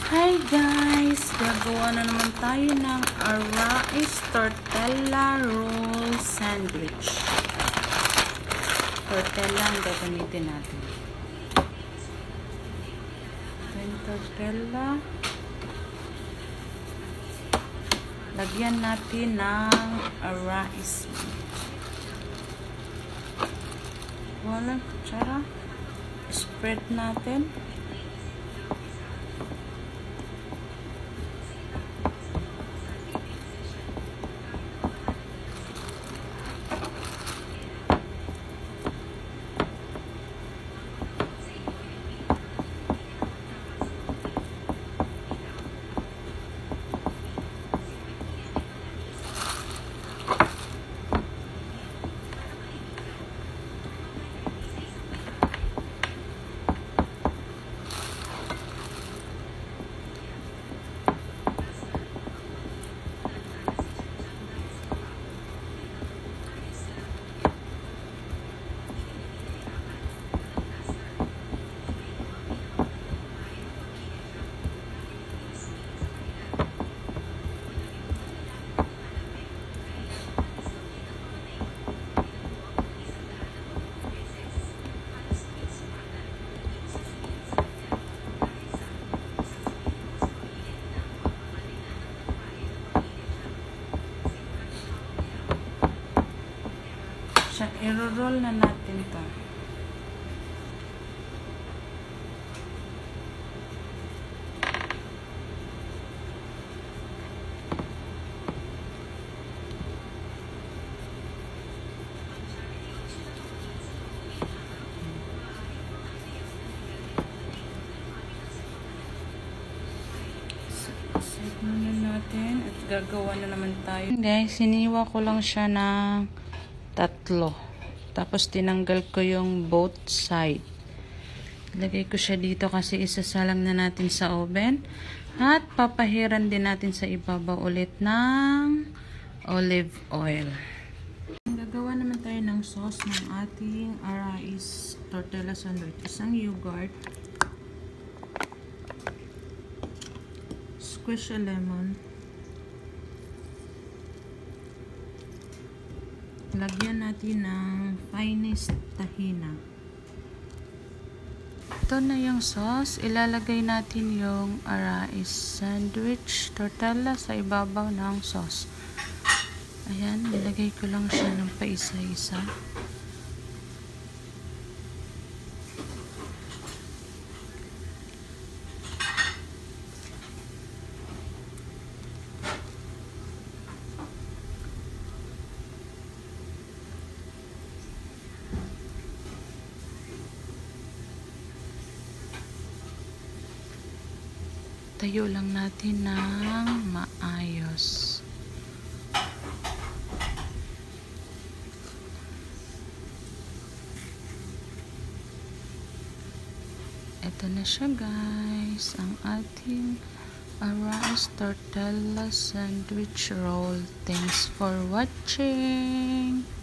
Hi guys! Gagawa na naman tayo ng Arais Tortella Roll Sandwich. Tortella ang gagamitin natin. Then tortella. Lagyan natin ng Arais. Walang kutsara. Spread natin. I-roll na natin to. Set muna natin at gagawa na naman tayo. Guys, hiniwa ko lang siya ng 3. Tapos tinanggal ko yung both side. Lagay ko siya dito kasi isasalang na natin sa oven. At papahiran din natin sa ibabaw ulit ng olive oil. Gagawa naman tayo ng sauce ng ating Arais Tortella Sandwich. Isang yogurt. Squish a lemon. Lagyan natin ng finest tahina. Ito na yung sauce. Ilalagay natin yung Arais sandwich tortella sa ibabaw ng sauce. Ayan, nilagay ko lang siya ng paisa-isa. Tayo lang natin ng maayos. Ito na siya guys, ang ating Arais Tortella Sandwich Roll. Thanks for watching!